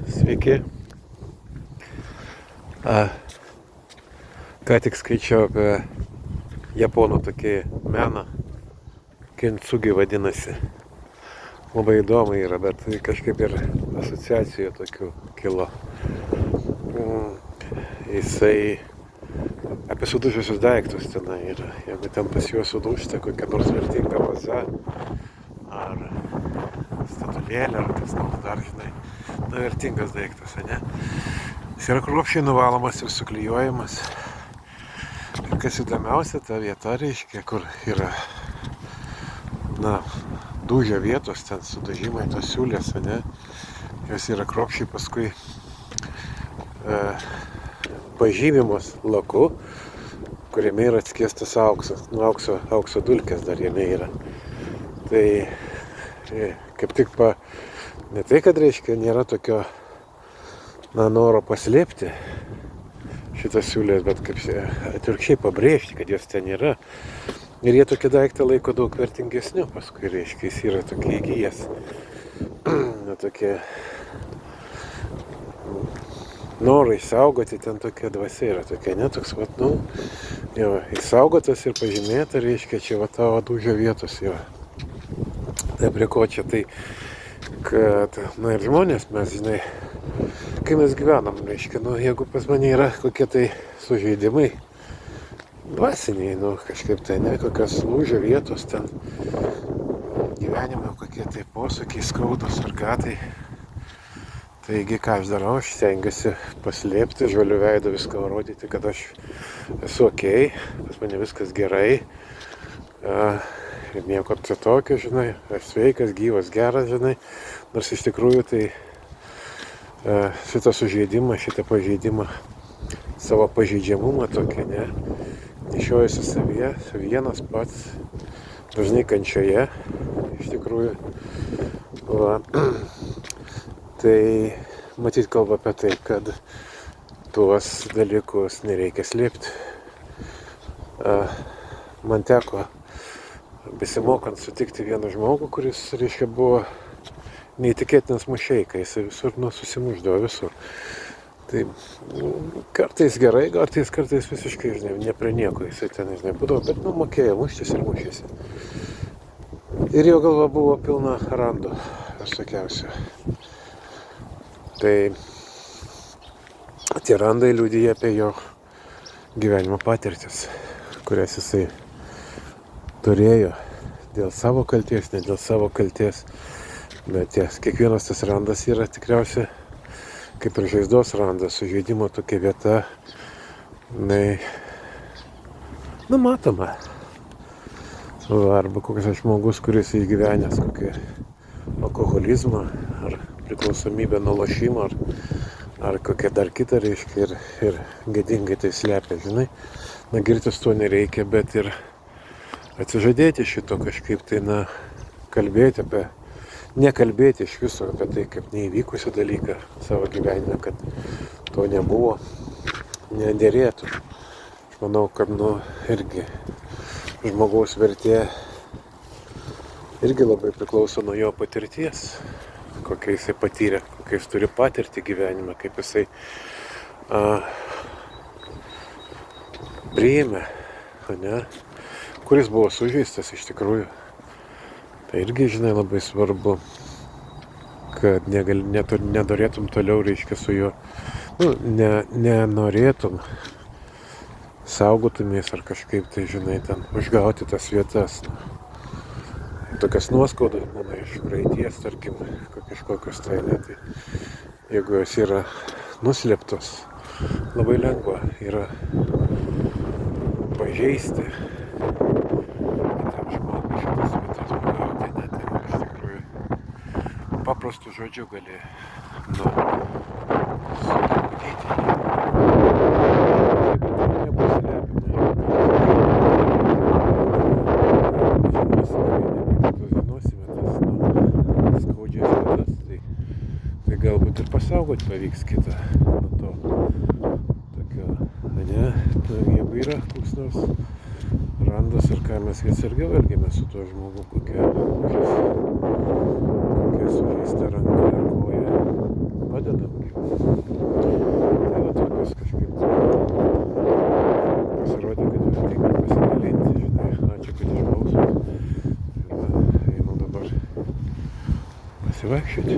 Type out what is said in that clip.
Sveiki. Ką tik skaičiau apie japonų tokį meną, kintsugi vadinasi. Labai įdomu yra, bet kažkaip ir asociacijų tokių kilo. Jisai apie sudužusius daiktus tenai yra. Jeigu ten pas juos sudūžta kokia nors vertinga vaza ar statulėlė ar kas nors dar, žinai, vertingas daiktas, ne? Jis yra kruopščiai nuvalomas ir suklijuojamas. Ir kas įdomiausia, ta vieta, reiškia, kur yra, dūžio vietos, ten sudažymai tos siūlės, ne? Jos yra kruopščiai paskui pažymimos laku, kuriame yra atskiestas auksas, aukso dulkės dar jame yra. Tai kaip tik ne tai, kad reiškia, nėra tokio noro paslėpti šitas siūlės, bet kaip atvirkščiai pabrėžti, kad jos ten yra. Ir jie tokį daiktą laiko daug vertingesniu, paskui reiškia, jis yra tokia įgyjęs. Tokie norai saugoti, ten tokia dvasia yra tokia, toks, įsaugotas ir pažymėta, reiškia, čia tavo dūžio vietos yra. Tai prie ko čia, tai, kad, ir žmonės mes, žinai, kai mes gyvenam, reiškia, jeigu pas mane yra kokie tai sužeidimai, dvasiniai, kažkaip tai, kokios lūžio vietos ten, gyvenime kokie tai posūkiai skaudos ar ką tai. Taigi, ką aš darau, aš stengiuosi paslėpti, žaliu veidu viską rodyti, kad aš esu okei, pas mane viskas gerai, ir nieko čia tokio, žinai, aš sveikas, gyvas, geras, žinai, nors iš tikrųjų tai šitą sužeidimą, šitą pažeidimą, savo pažeidžiamumą tokį, nešiojuosi savyje, vienas pats, dažnai kančioje, iš tikrųjų. Tai matyt kalba apie tai, kad tuos dalykus nereikia slėpti. Man teko besimokant sutikti vieną žmogų, kuris, reiškia, buvo neįtikėtinas mušeika, jis visur susimuždavo visur. Tai kartais gerai, kartais visiškai, žinai, ne prie nieko jisai ten, žinai, būdavo, bet mokėjo muštis ir mušėsi. Ir jo galva buvo pilna randų, visokiausių. Tai tie randai liudija apie jo gyvenimo patirtis, kurias jisai turėjo dėl savo kalties, ne dėl savo kalties. Bet kiekvienas tas randas yra tikriausiai kaip ir žaizdos randas, sužeidimo tokia vieta, matoma. Arba kokias žmogus, kuris išgyvenęs kokį alkoholizmą ar priklausomybę nuo lošimo ar kokią dar kitą, reiškia, ir gėdingai tai slepia, žinai. Girtis to nereikia, bet ir atsižadėti šito kažkaip tai, kalbėti nekalbėti iš viso apie tai, kaip neįvykusi dalyką savo gyvenime, kad to nebuvo, nedėrėtų. Aš manau, kad, irgi žmogaus vertė irgi labai priklauso nuo jo patirties, kokią jisai patyrė, kokią jis turi patirtį gyvenime, kaip jisai priėmė, kuris buvo sužeistas iš tikrųjų. Tai irgi, žinai, labai svarbu, kad nenorėtum toliau, reiškia, su juo, nenorėtum saugotumės ar kažkaip tai, žinai, ten užgauti tas vietas. Tokias nuoskaudas būna iš praeities, tarkim, kažkokios tai, tai jeigu jos yra nuslėptos, labai lengva yra pažeisti kitam žmogui šitas vietas pagauti, tai iš tikrųjų paprastų žodžių gali suglaudyti jį. Galbūt ir pasaugoti pavyks kitą nuo to tokio, jeigu yra koks nors randas ir ką mes atsargiau elgiamės su tuo žmogu, kokia sužeista ranka ar koja, padedam pasivaikščioti.